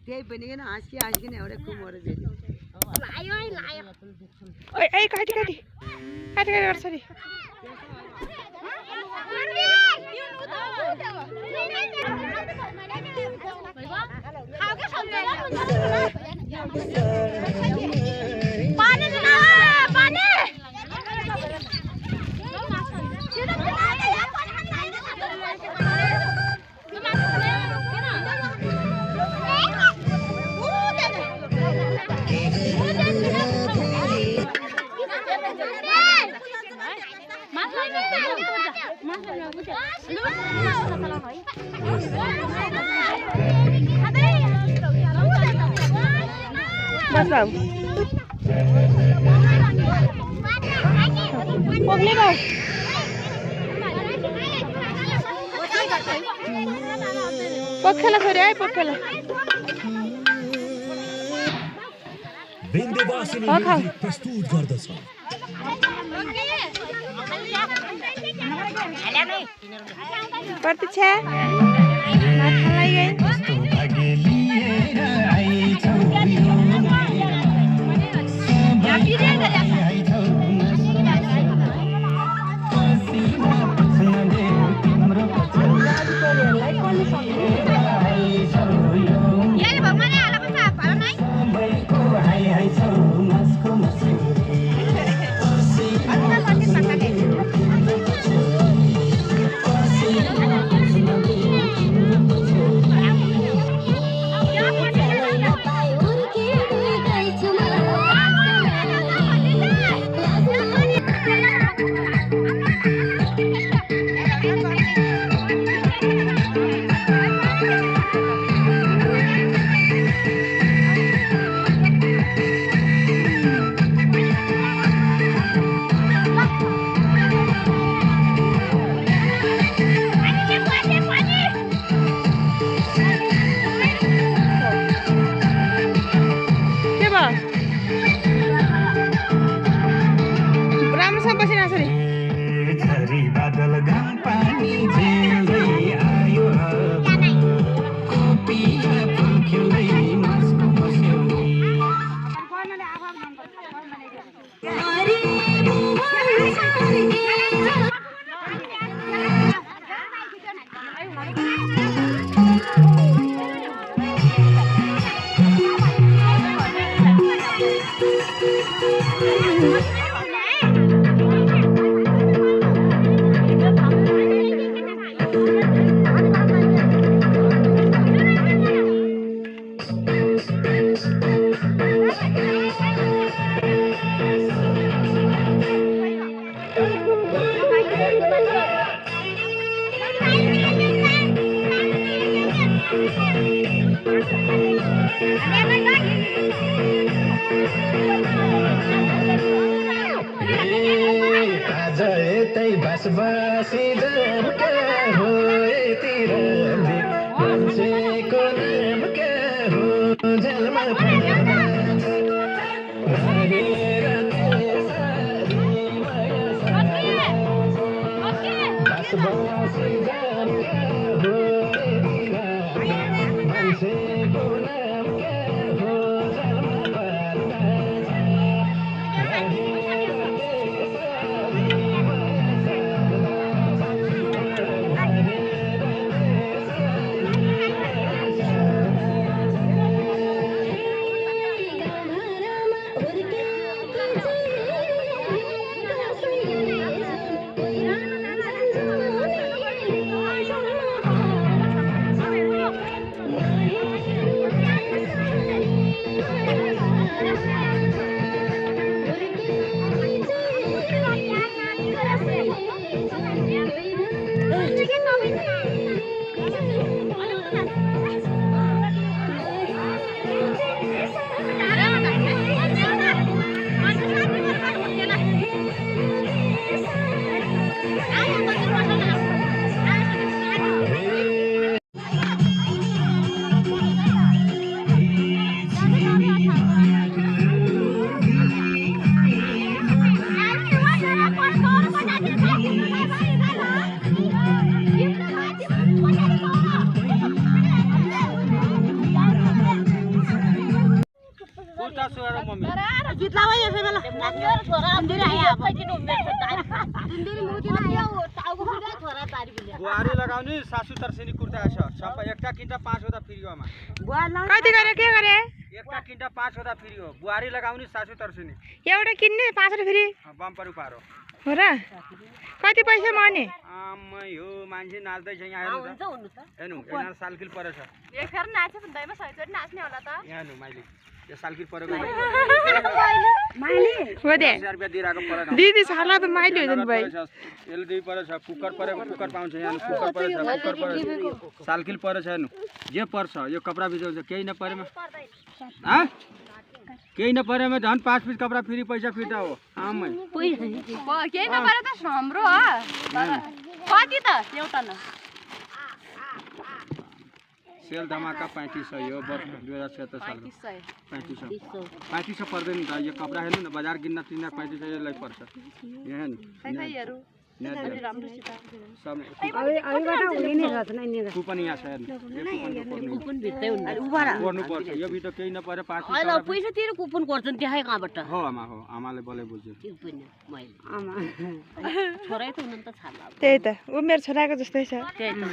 त्यही पनि किन हाँसिकन एउटा कुमोर फेरि ए काटी काटी काटी काटी गर्छ नि बस बाबु पग्ले बाबु पखेला छोरी आए पखेला प्रस्तुत गर्दछ प्रतीक्षा खानालाई गए बुहारी लगाउने सासू तर्सिनी कुर्ता छ सबै एकटा किन्दा 5 वटा फ्री हो आमा कति गरे के गरे एकटा किन्दा 5 वटा फ्री हो बुहारी लगाउने सासू तर्सिनी एउटा किन्ने 5 रुपैयाँ फ्री बम्पर उपहार हो र कति पैसा माने आमै हो मान्छे नाच्दै छ यहाँ हेर्नु त हेर्नु यहाँ सालकिल परेछ एक फेर नाच्छ भने दैमा सहित नाच्ने होला त यहाँ हेर्नु मैले यो सालकिल परेको माइली हो दे 1000 रुपैयाँ दिइराको परेन दिदी छाला त माइली हो भाइ एलडी परेछ कुकर परेको कुकर पाउँछ यहाँ कुकर परेछ कुकर परेछ सालकिल परेछ हेर्नु जे पर्छ यो कपडा भिजाउँछ केही नपरेमा ह केही नपरेमा झन् 5 पिस कपडा फ्री पैसा फिर्ता हो आमै केही नपरे त हाम्रो हो कति त एउटा न सेल धमाका 3500 यो वर्ष 2076 साल 3500 पर्दैन त यो कपडा हेर्नु न बजार किन्न 3500 यसलाई पर्छ यहाँ नि कुपन यहाँ छ हेर्नु कुपन भित्रै हुन्छ उभा गर्नु पर्छ यो भित्र केही नपरे 5 अहिले पैसा तिरेर कुपन गर्छन् देखाइ कहाँबाट हो आमा हो आमाले बोले बुझ्यो त्यो पनि मैले आमा छोरै त हुन त छाला त्यही त उ मेरो छोराको जस्तै छ त्यही त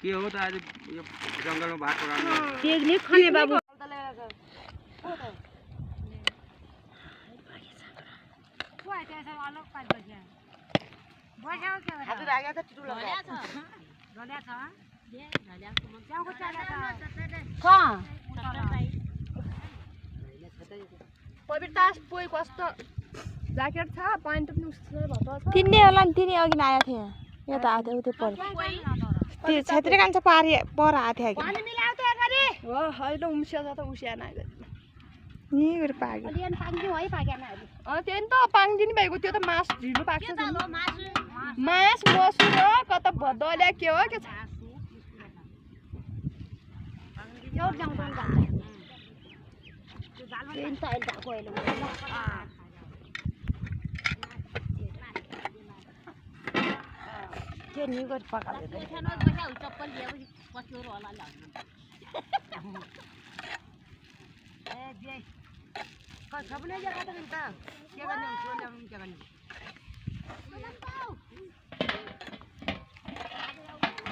के हो त आज यो जंगलमा भात पकाउनु पिकनिक खाने बाबु पवित्रता पोइ कस्तो ज्याकेट छ प्यान्ट पनि उस्तो भएको छ तिनले होला नि तिनी अघि आएको थिए यो त आथे उतै पर त्यो छेत्री कान्छ पारी पर आथे कि पानी मिलाउ त गरे हो हैन उम्स्या त उस्या न नि गरे पागे अलिअन पाङ्दिउ है पागेन त्यही त पाङ्दिनु भएको त्यो त मास ढिलो पाक्छ मास मसु र कता भदल्या के हो के छ एउटा जाउँ त त्यही त अहिले गएको अहिले के नि गरी पकाएको चप्पल ल्याएपछि पस्यो होला सबले जग्गा त के गर्ने के गर्ने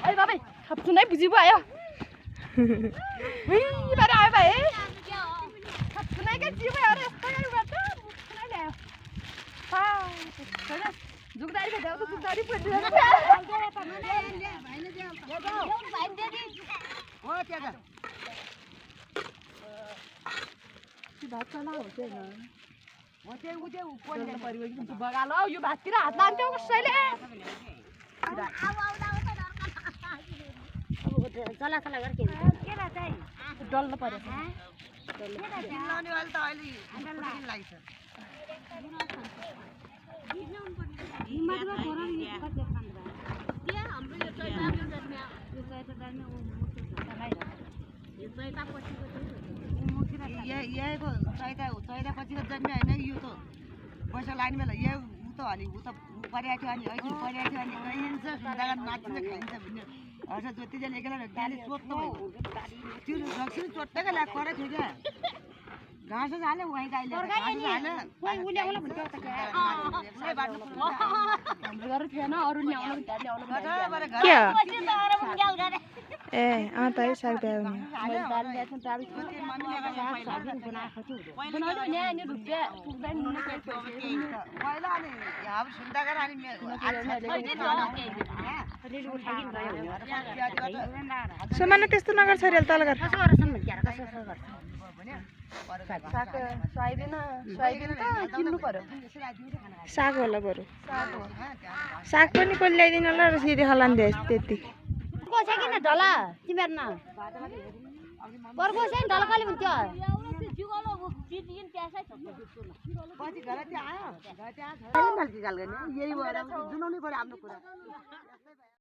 ओइ बाबे खप्छु नै बुझि भयो हुइ बारे आयो भाइ खप्छु नै के जिउ अरे यस्तो गरी गर्छ बुझ्नै ल्यायो हा हैन जुगदारी भेट्यो त जुगदारी पड्यो भाइले हो त्यहाँ भात चला हो के न हो त्यो उते उपोन परिवार कि बगाल हो यो भाततिर हात लान्थ्यो कसैले चला चला गर के ला चाहिँ डल्लो पर्यो किन्लाउने वाला त अहिले किन लाग्छ हिम्मतमा छोरा नि कति खान्छ त्यहाँ हाम्रो यो चैता दार्ने यो चैता पछिको यहीको चैता पछिको जन्मे होइन यो त पैसा लाग्ने बेला यो उ त अनि उ त परेको थियो अनि अहिले परेको थियो अनि गइन्छ सुन्दागा नाचिन्छ खाइन्छ भन्ने हजुर जतिजना एकेला गाडी सोध्नु भयो त्यो रक्सी चोट्टैको ल्याएको परेको थियो क्या घाँस हाल्यो उहाँ गाईले हाम्रो घर थिएन अरू ल्याउनु ए अँ त है सक्दै हुने सुमान त्यस्तो नगर छोरी तल घर सोयाबिन त किन्नु पर्यो साग होला बरु साग पनि कसले ल्याइदिनु होला र सिधै खलान दिएस त्यति कोसे किन ढला तिमीहरु न पर्को चाहिँ ढला खाली हुन्थ्यो पछि घर त्यहाँ आयो घर त्यहाँ छ यही भएर जुनाउनै पर्यो आफ्नो कुरा